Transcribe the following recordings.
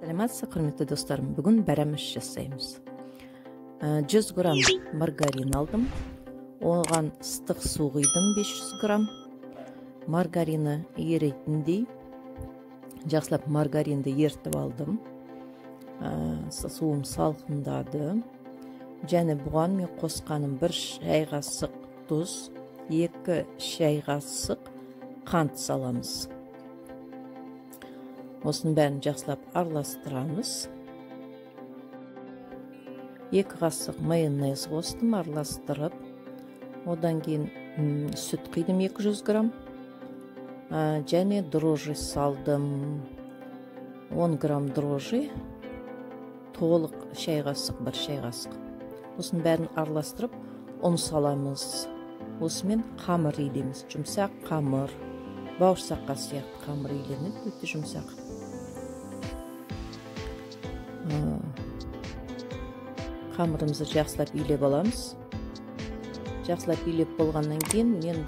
Саламатсыз, құрметті достарым. Бүгін бәрәміш жасаймыз. 100 грамм маргарин алдым. Оған ыстық су құйдым 500 грамм. Маргарины ерейтіндей жақсылап маргаринді ертіп алдым. Суым салқындады. Және бұған мен қосқаным 1 шай қасық тұз, 2 шай қасық қант саламыз. Осының бәрін жақсылап араластырамыз. 2 қасық майонез қостым, араластырып. Одан кейін сүт құйдым 200 грамм. Және дрожжи салдым. 10 грамм дрожжи. Толық шай қасық, 1 шай қасық. Осының бәрін араластырып, ұн саламыз. Осымен қамыр илеміз. Жұмсақ қамыр. Бауырсаққа сияқты қамыр иленеді, өте жұмсақ. Қамырымызды жақсылап илеп аламыз. Жақсылап илеп болғаннан кейін мен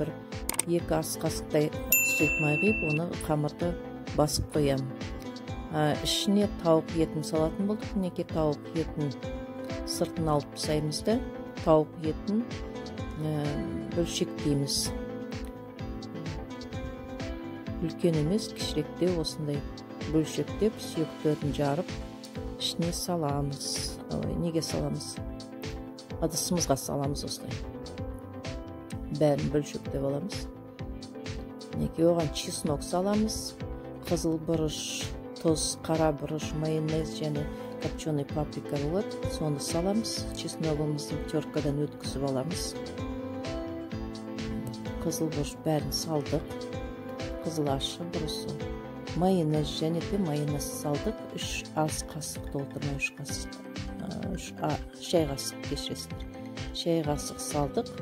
1-2 ас қасықтай сүт май құйып, оны қамырды басып қоямын. Ішіне тауық етін салатын болдық. Неге тауық етін сыртын алып тастаймыз да, тауық етін бөлшектейміз. Үлкен емес, кішіректе осындай бөлшектеп, сүйектерін жарып, ішіне саламыз. Неге саламыз? Ыдысымызға саламыз осылай. Бәрін бөлшектеп аламыз. Неге оған чеснок саламыз. Қызыл бұрыш, тұз, қара бұрыш, майонез және копченый паприка болады. Соны саламыз. Чесногымызды теркадан өткізіп аламыз. Қызыл бұрыш бәрін салдық. Қызыл ашы бұрысы. Майонез және де майонез салдық. 3 ас қасық толтырмай, 3 қасық. Шай қасық кешіресіздер. Шай қасық салдық.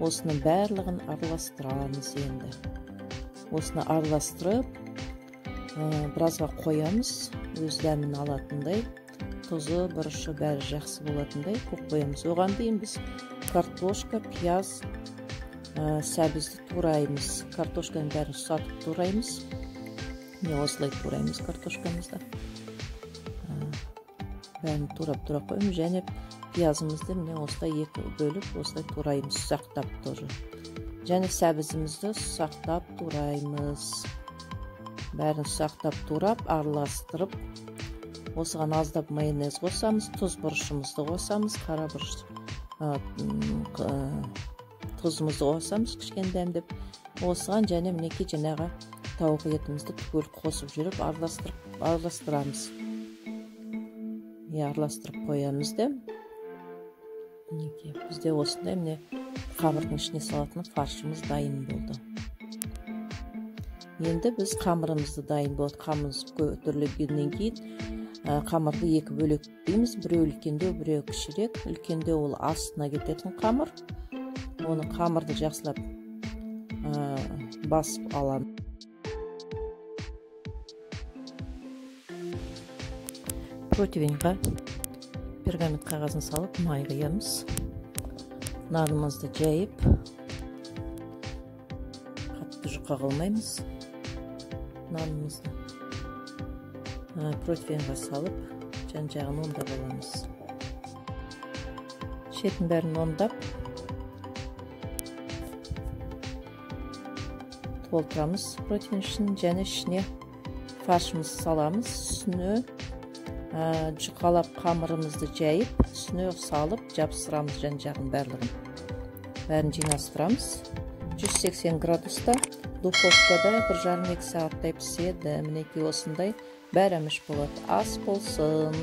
Осының барлығын араластырамыз енді. Осыны араластырып, біразға қоямыз. Өз дәмін алатындай, тұзы, бұрышы бәрі жақсы болатындай қоямыз. Оған дейін біз картошка, пияз, сәбізді тураймыз. Картошканың бәрін сатып тураймыз. Не осылай тураймыз картошкамызды. Бәрін турап қоймыз. Және пиязымызды міне осылай 2 бөліп, осылай тураймыз, сақтап тоже. Және сәбізімізді сақтап тураймыз. Бәрін сақтап турап, араластырып, осыған аздап майонез қосамыз, тұз бұрышымызды қосамыз, қара бұрыш тұзымызды қосамыз, кішкене дәмдеп. Осыған және мінеке жаңағы тауық етімізді түгел қосып жүріп, араластырамыз. Араластырып қоямыз да. Бізде осындай міне қамырдың ішіне салатын фаршымыз дайын болды. Енді біз қамырымызды дайын болды. Қамырымыз көтерілгеннен кейін қамырды 2 бөлек дейміз. Біреу үлкендеу, біреу кішірек. Үлкендеу ол астына кететін қамыр. Оны қамырды жақсылап басып аламыз. Противеньға пергамент қағазын салып май құямыз. Нанымызды жайып, қатты жұқа қылмаймыз. Нанымызды противеньға салып, жан-жағын ондап аламыз. Шетін бәрін ондап толтырамыз противень ішін, және ішіне фаршымызды саламыз. Үстіне жұқалап қамырымызды жайып, үстіне салып, жабыстырамыз жан-жағын барлығын. Бәрін жинастырамыз. 180 градуста духовкада 1,5-2 сағаттай піседі. Мінеки осындай бәрәміш болады. Ас болсын.